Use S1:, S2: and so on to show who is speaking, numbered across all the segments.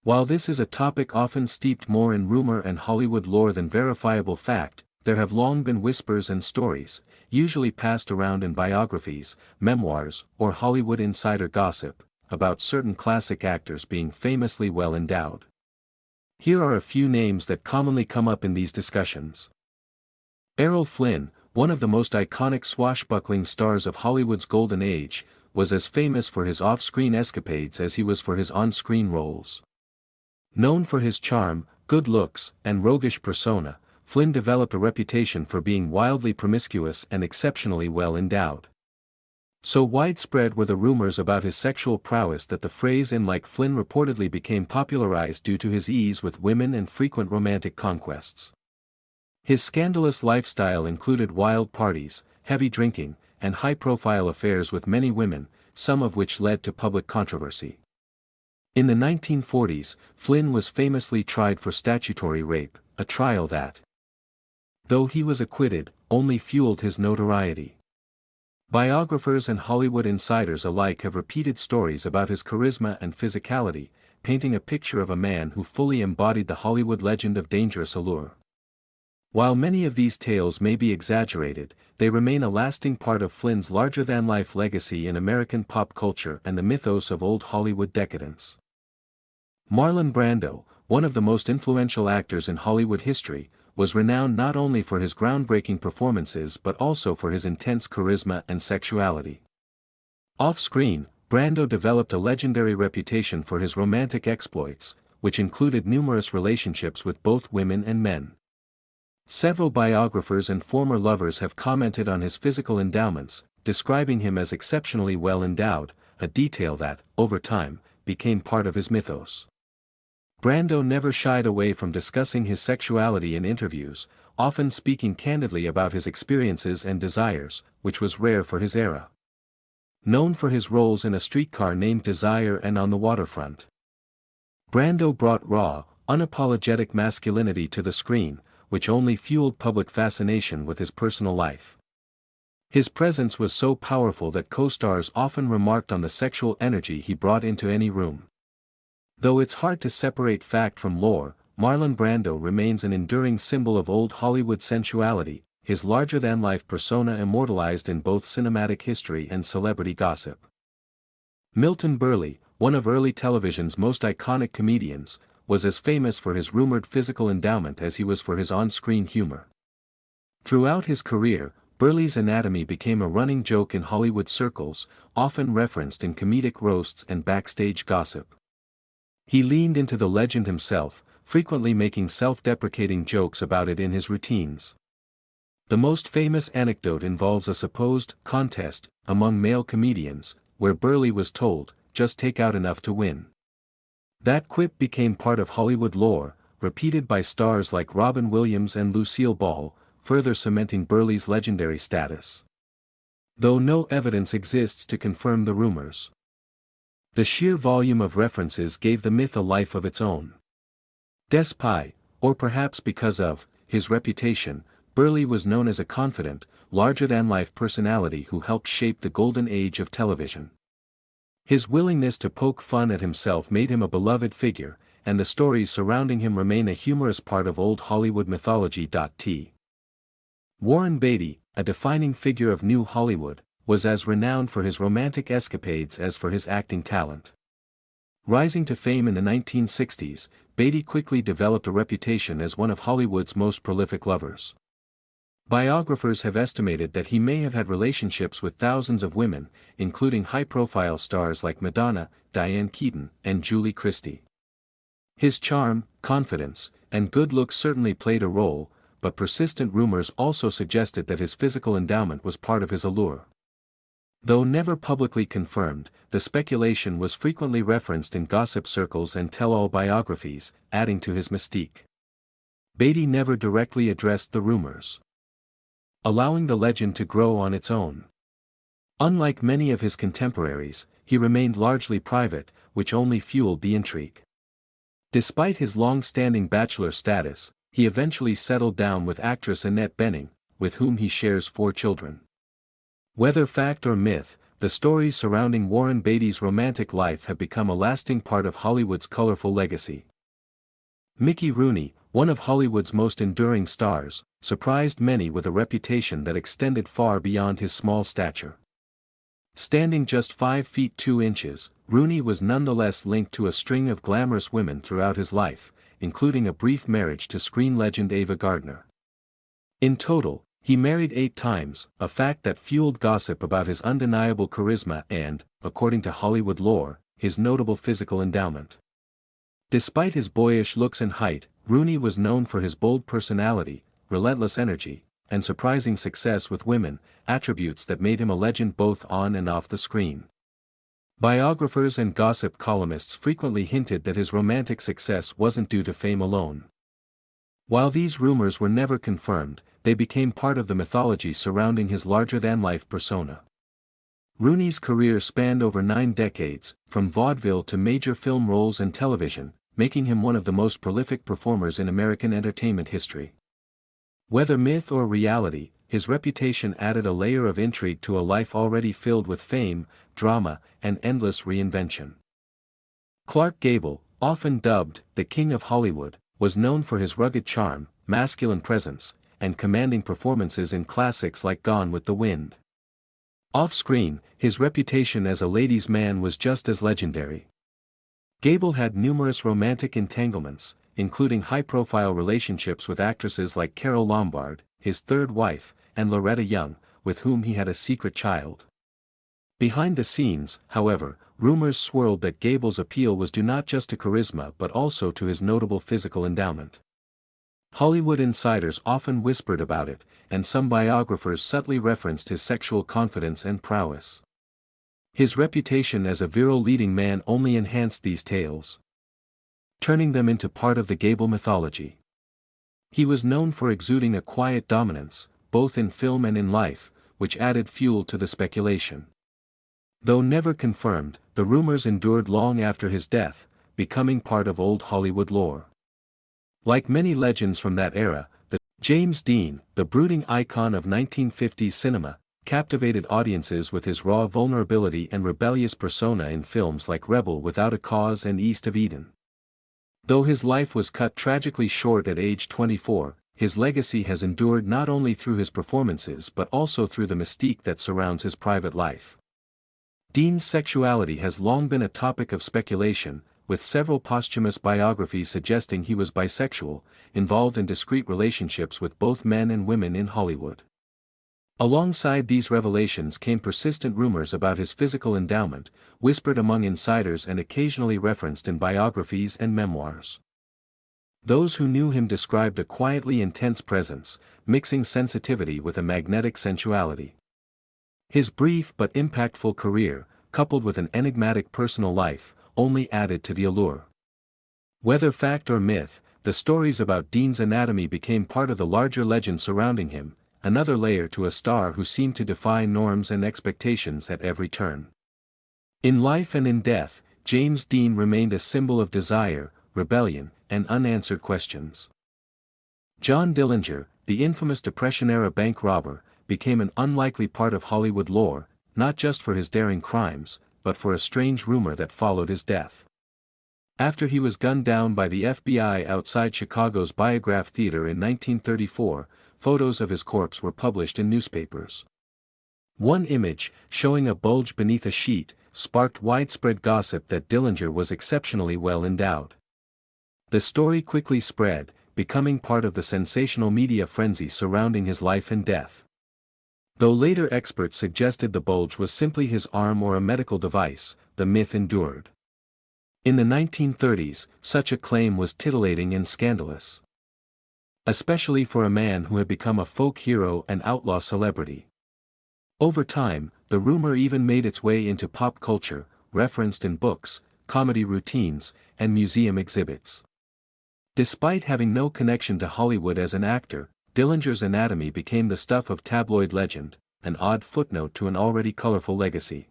S1: While this is a topic often steeped more in rumor and Hollywood lore than verifiable fact, there have long been whispers and stories, usually passed around in biographies, memoirs, or Hollywood insider gossip, about certain classic actors being famously well endowed. Here are a few names that commonly come up in these discussions. Errol Flynn, one of the most iconic swashbuckling stars of Hollywood's golden age, was as famous for his off-screen escapades as he was for his on-screen roles. Known for his charm, good looks, and roguish persona, Flynn developed a reputation for being wildly promiscuous and exceptionally well endowed. So widespread were the rumors about his sexual prowess that the phrase "in like Flynn" reportedly became popularized due to his ease with women and frequent romantic conquests. His scandalous lifestyle included wild parties, heavy drinking, and high-profile affairs with many women, some of which led to public controversy. In the 1940s, Flynn was famously tried for statutory rape, a trial that, though he was acquitted, only fueled his notoriety. Biographers and Hollywood insiders alike have repeated stories about his charisma and physicality, painting a picture of a man who fully embodied the Hollywood legend of dangerous allure. While many of these tales may be exaggerated, they remain a lasting part of Flynn's larger-than-life legacy in American pop culture and the mythos of old Hollywood decadence. Marlon Brando, one of the most influential actors in Hollywood history, was renowned not only for his groundbreaking performances but also for his intense charisma and sexuality. Off-screen, Brando developed a legendary reputation for his romantic exploits, which included numerous relationships with both women and men. Several biographers and former lovers have commented on his physical endowments, describing him as exceptionally well endowed, a detail that, over time, became part of his mythos. Brando never shied away from discussing his sexuality in interviews, often speaking candidly about his experiences and desires, which was rare for his era. Known for his roles in A Streetcar Named Desire and On the Waterfront, Brando brought raw, unapologetic masculinity to the screen, which only fueled public fascination with his personal life. His presence was so powerful that co-stars often remarked on the sexual energy he brought into any room. Though it's hard to separate fact from lore, Marlon Brando remains an enduring symbol of old Hollywood sensuality, his larger-than-life persona immortalized in both cinematic history and celebrity gossip. Milton Burley, one of early television's most iconic comedians, was as famous for his rumored physical endowment as he was for his on-screen humor. Throughout his career, Burley's anatomy became a running joke in Hollywood circles, often referenced in comedic roasts and backstage gossip. He leaned into the legend himself, frequently making self-deprecating jokes about it in his routines. The most famous anecdote involves a supposed contest among male comedians, where Burley was told, "Just take out enough to win." That quip became part of Hollywood lore, repeated by stars like Robin Williams and Lucille Ball, further cementing Burley's legendary status. Though no evidence exists to confirm the rumors, the sheer volume of references gave the myth a life of its own. Despite, or perhaps because of, his reputation, Burley was known as a confident, larger-than-life personality who helped shape the golden age of television. His willingness to poke fun at himself made him a beloved figure, and the stories surrounding him remain a humorous part of old Hollywood mythology. Warren Beatty, a defining figure of New Hollywood, was as renowned for his romantic escapades as for his acting talent. Rising to fame in the 1960s, Beatty quickly developed a reputation as one of Hollywood's most prolific lovers. Biographers have estimated that he may have had relationships with thousands of women, including high-profile stars like Madonna, Diane Keaton, and Julie Christie. His charm, confidence, and good looks certainly played a role, but persistent rumors also suggested that his physical endowment was part of his allure. Though never publicly confirmed, the speculation was frequently referenced in gossip circles and tell-all biographies, adding to his mystique. Beatty never directly addressed the rumors, allowing the legend to grow on its own. Unlike many of his contemporaries, he remained largely private, which only fueled the intrigue. Despite his long-standing bachelor status, he eventually settled down with actress Annette Bening, with whom he shares 4 children. Whether fact or myth, the stories surrounding Warren Beatty's romantic life have become a lasting part of Hollywood's colorful legacy. Mickey Rooney, one of Hollywood's most enduring stars, surprised many with a reputation that extended far beyond his small stature. Standing just 5 feet 2 inches, Rooney was nonetheless linked to a string of glamorous women throughout his life, including a brief marriage to screen legend Ava Gardner. In total, he married 8 times, a fact that fueled gossip about his undeniable charisma and, according to Hollywood lore, his notable physical endowment. Despite his boyish looks and height, Rooney was known for his bold personality, relentless energy, and surprising success with women, attributes that made him a legend both on and off the screen. Biographers and gossip columnists frequently hinted that his romantic success wasn't due to fame alone. While these rumors were never confirmed, they became part of the mythology surrounding his larger-than-life persona. Rooney's career spanned over 9 decades, from vaudeville to major film roles and television, making him one of the most prolific performers in American entertainment history. Whether myth or reality, his reputation added a layer of intrigue to a life already filled with fame, drama, and endless reinvention. Clark Gable, often dubbed the King of Hollywood, was known for his rugged charm, masculine presence, and commanding performances in classics like Gone with the Wind. Off-screen, his reputation as a ladies' man was just as legendary. Gable had numerous romantic entanglements, including high-profile relationships with actresses like Carole Lombard, his third wife, and Loretta Young, with whom he had a secret child. Behind the scenes, however, rumors swirled that Gable's appeal was due not just to charisma but also to his notable physical endowment. Hollywood insiders often whispered about it, and some biographers subtly referenced his sexual confidence and prowess. His reputation as a virile leading man only enhanced these tales, turning them into part of the Gable mythology. He was known for exuding a quiet dominance, both in film and in life, which added fuel to the speculation. Though never confirmed, the rumors endured long after his death, becoming part of old Hollywood lore. Like many legends from that era, James Dean, the brooding icon of 1950s cinema, captivated audiences with his raw vulnerability and rebellious persona in films like Rebel Without a Cause and East of Eden. Though his life was cut tragically short at age 24, his legacy has endured not only through his performances but also through the mystique that surrounds his private life. Dean's sexuality has long been a topic of speculation, with several posthumous biographies suggesting he was bisexual, involved in discreet relationships with both men and women in Hollywood. Alongside these revelations came persistent rumors about his physical endowment, whispered among insiders and occasionally referenced in biographies and memoirs. Those who knew him described a quietly intense presence, mixing sensitivity with a magnetic sensuality. His brief but impactful career, coupled with an enigmatic personal life, only added to the allure. Whether fact or myth, the stories about Dean's anatomy became part of the larger legend surrounding him, another layer to a star who seemed to defy norms and expectations at every turn. In life and in death, James Dean remained a symbol of desire, rebellion, and unanswered questions. John Dillinger, the infamous Depression-era bank robber, became an unlikely part of Hollywood lore, not just for his daring crimes, but for a strange rumor that followed his death. After he was gunned down by the FBI outside Chicago's Biograph Theater in 1934, photos of his corpse were published in newspapers. One image, showing a bulge beneath a sheet, sparked widespread gossip that Dillinger was exceptionally well endowed. The story quickly spread, becoming part of the sensational media frenzy surrounding his life and death. Though later experts suggested the bulge was simply his arm or a medical device, the myth endured. In the 1930s, such a claim was titillating and scandalous, especially for a man who had become a folk hero and outlaw celebrity. Over time, the rumor even made its way into pop culture, referenced in books, comedy routines, and museum exhibits. Despite having no connection to Hollywood as an actor, Dillinger's anatomy became the stuff of tabloid legend, an odd footnote to an already colorful legacy.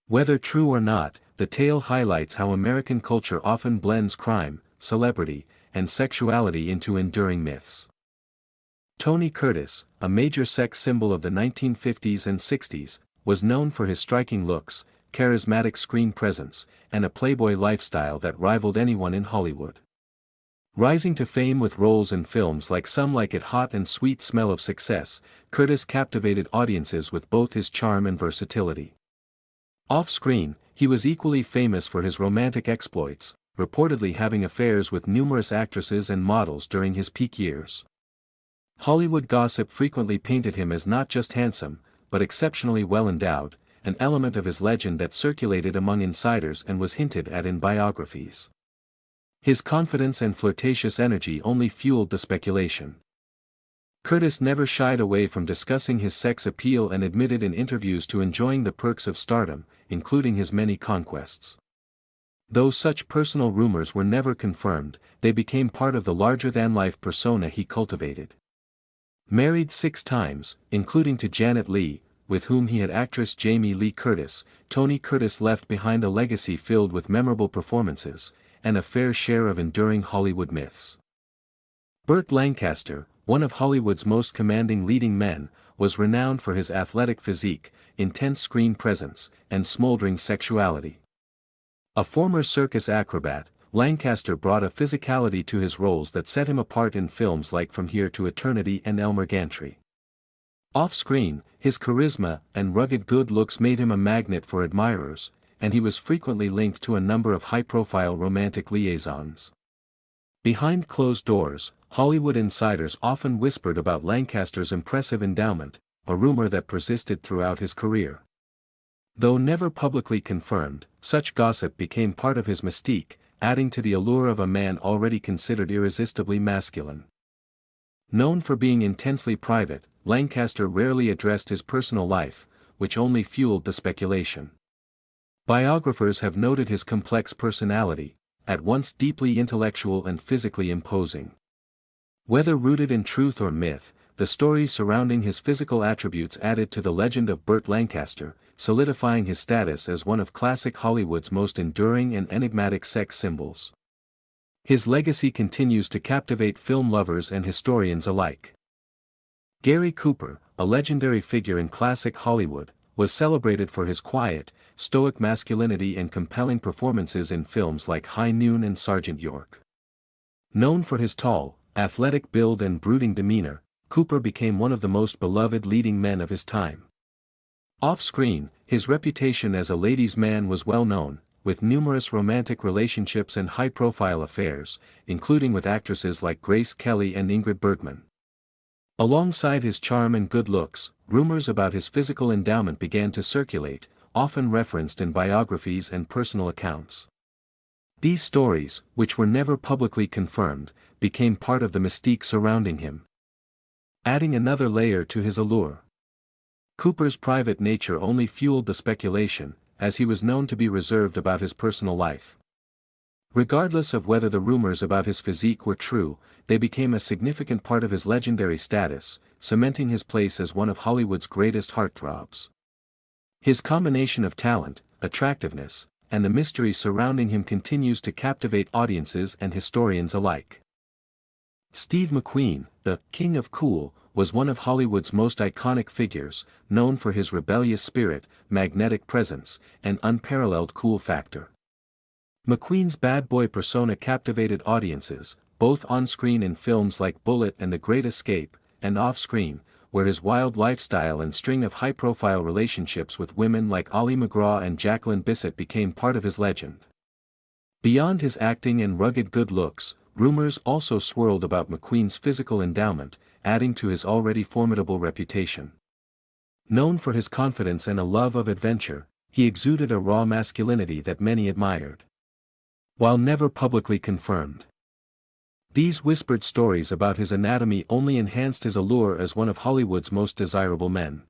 S1: Whether true or not, the tale highlights how American culture often blends crime, celebrity, and sexuality into enduring myths. Tony Curtis, a major sex symbol of the 1950s and 60s, was known for his striking looks, charismatic screen presence, and a playboy lifestyle that rivaled anyone in Hollywood. Rising to fame with roles in films like Some Like It Hot and Sweet Smell of Success, Curtis captivated audiences with both his charm and versatility. Off-screen, he was equally famous for his romantic exploits, reportedly having affairs with numerous actresses and models during his peak years. Hollywood gossip frequently painted him as not just handsome, but exceptionally well-endowed, an element of his legend that circulated among insiders and was hinted at in biographies. His confidence and flirtatious energy only fueled the speculation. Curtis never shied away from discussing his sex appeal and admitted in interviews to enjoying the perks of stardom, including his many conquests. Though such personal rumors were never confirmed, they became part of the larger-than-life persona he cultivated. Married 6 times, including to Janet Leigh, with whom he had actress Jamie Lee Curtis, Tony Curtis left behind a legacy filled with memorable performances, and a fair share of enduring Hollywood myths. Bert Lancaster, one of Hollywood's most commanding leading men, was renowned for his athletic physique, intense screen presence, and smoldering sexuality. A former circus acrobat, Lancaster brought a physicality to his roles that set him apart in films like From Here to Eternity and Elmer Gantry. Off-screen, his charisma and rugged good looks made him a magnet for admirers, and he was frequently linked to a number of high-profile romantic liaisons. Behind closed doors, Hollywood insiders often whispered about Lancaster's impressive endowment, a rumor that persisted throughout his career. Though never publicly confirmed, such gossip became part of his mystique, adding to the allure of a man already considered irresistibly masculine. Known for being intensely private, Lancaster rarely addressed his personal life, which only fueled the speculation. Biographers have noted his complex personality, at once deeply intellectual and physically imposing. Whether rooted in truth or myth, the stories surrounding his physical attributes added to the legend of Bert Lancaster, solidifying his status as one of classic Hollywood's most enduring and enigmatic sex symbols. His legacy continues to captivate film lovers and historians alike. Gary Cooper, a legendary figure in classic Hollywood, was celebrated for his quiet, stoic masculinity and compelling performances in films like High Noon and Sergeant York. Known for his tall, athletic build and brooding demeanor, Cooper became one of the most beloved leading men of his time. Off-screen, his reputation as a ladies' man was well known, with numerous romantic relationships and high-profile affairs, including with actresses like Grace Kelly and Ingrid Bergman. Alongside his charm and good looks, rumors about his physical endowment began to circulate, often referenced in biographies and personal accounts. These stories, which were never publicly confirmed, became part of the mystique surrounding him, adding another layer to his allure. Cooper's private nature only fueled the speculation, as he was known to be reserved about his personal life. Regardless of whether the rumors about his physique were true, they became a significant part of his legendary status, cementing his place as one of Hollywood's greatest heartthrobs. His combination of talent, attractiveness, and the mystery surrounding him continues to captivate audiences and historians alike. Steve McQueen, the King of Cool, was one of Hollywood's most iconic figures, known for his rebellious spirit, magnetic presence, and unparalleled cool factor. McQueen's bad boy persona captivated audiences, both on-screen in films like Bullitt and The Great Escape, and off-screen, where his wild lifestyle and string of high-profile relationships with women like Ollie McGraw and Jacqueline Bisset became part of his legend. Beyond his acting and rugged good looks, rumors also swirled about McQueen's physical endowment, adding to his already formidable reputation. Known for his confidence and a love of adventure, he exuded a raw masculinity that many admired. While never publicly confirmed, these whispered stories about his anatomy only enhanced his allure as one of Hollywood's most desirable men.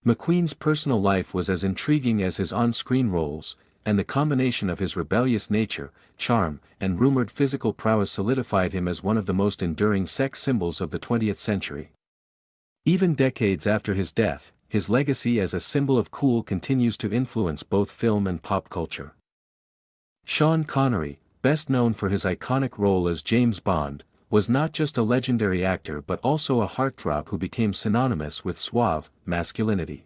S1: McQueen's personal life was as intriguing as his on-screen roles, and the combination of his rebellious nature, charm, and rumored physical prowess solidified him as one of the most enduring sex symbols of the 20th century. Even decades after his death, his legacy as a symbol of cool continues to influence both film and pop culture. Sean Connery, best known for his iconic role as James Bond, was not just a legendary actor but also a heartthrob who became synonymous with suave masculinity.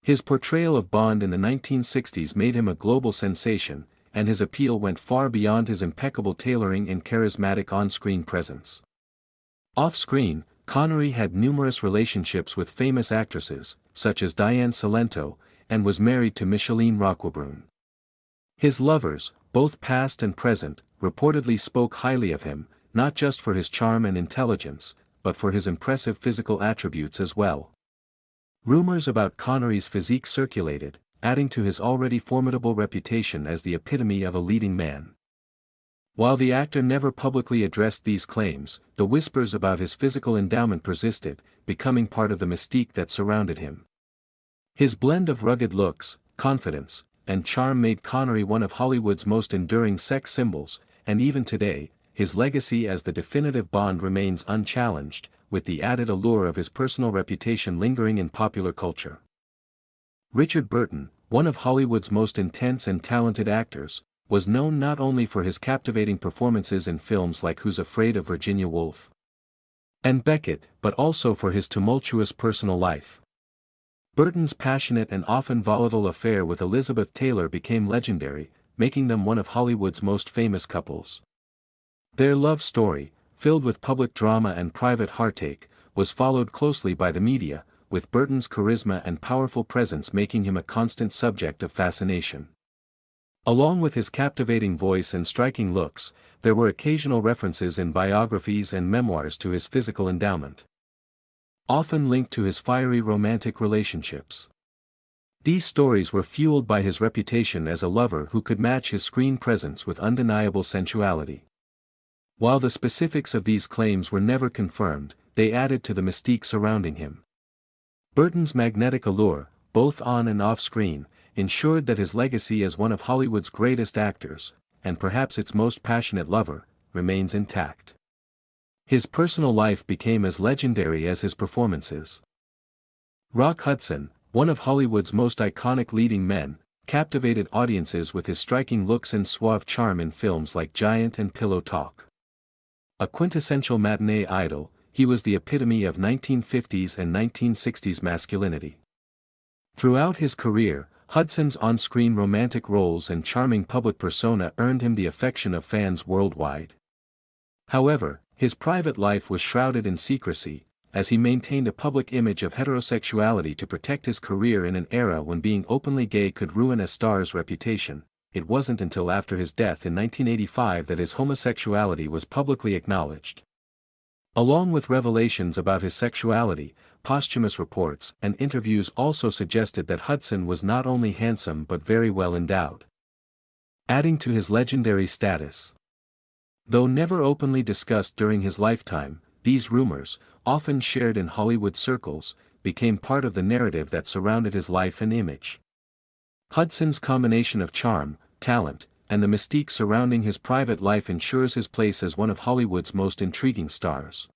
S1: His portrayal of Bond in the 1960s made him a global sensation, and his appeal went far beyond his impeccable tailoring and charismatic on-screen presence. Off-screen, Connery had numerous relationships with famous actresses, such as Diane Salento, and was married to Micheline Roquebrune. His lovers, both past and present, reportedly spoke highly of him, not just for his charm and intelligence, but for his impressive physical attributes as well. Rumors about Connery's physique circulated, adding to his already formidable reputation as the epitome of a leading man. While the actor never publicly addressed these claims, the whispers about his physical endowment persisted, becoming part of the mystique that surrounded him. His blend of rugged looks, confidence, and charm made Connery one of Hollywood's most enduring sex symbols, and even today, his legacy as the definitive Bond remains unchallenged, with the added allure of his personal reputation lingering in popular culture. Richard Burton, one of Hollywood's most intense and talented actors, was known not only for his captivating performances in films like Who's Afraid of Virginia Woolf and Beckett, but also for his tumultuous personal life. Burton's passionate and often volatile affair with Elizabeth Taylor became legendary, making them one of Hollywood's most famous couples. Their love story, filled with public drama and private heartache, was followed closely by the media, with Burton's charisma and powerful presence making him a constant subject of fascination. Along with his captivating voice and striking looks, there were occasional references in biographies and memoirs to his physical endowment, often linked to his fiery romantic relationships. These stories were fueled by his reputation as a lover who could match his screen presence with undeniable sensuality. While the specifics of these claims were never confirmed, they added to the mystique surrounding him. Burton's magnetic allure, both on and off screen, ensured that his legacy as one of Hollywood's greatest actors, and perhaps its most passionate lover, remains intact. His personal life became as legendary as his performances. Rock Hudson, one of Hollywood's most iconic leading men, captivated audiences with his striking looks and suave charm in films like Giant and Pillow Talk. A quintessential matinee idol, he was the epitome of 1950s and 1960s masculinity. Throughout his career, Hudson's on-screen romantic roles and charming public persona earned him the affection of fans worldwide. However, his private life was shrouded in secrecy, as he maintained a public image of heterosexuality to protect his career in an era when being openly gay could ruin a star's reputation. It wasn't until after his death in 1985 that his homosexuality was publicly acknowledged. Along with revelations about his sexuality, posthumous reports and interviews also suggested that Hudson was not only handsome but very well endowed, adding to his legendary status. Though never openly discussed during his lifetime, these rumors, often shared in Hollywood circles, became part of the narrative that surrounded his life and image. Hudson's combination of charm, talent, and the mystique surrounding his private life ensures his place as one of Hollywood's most intriguing stars.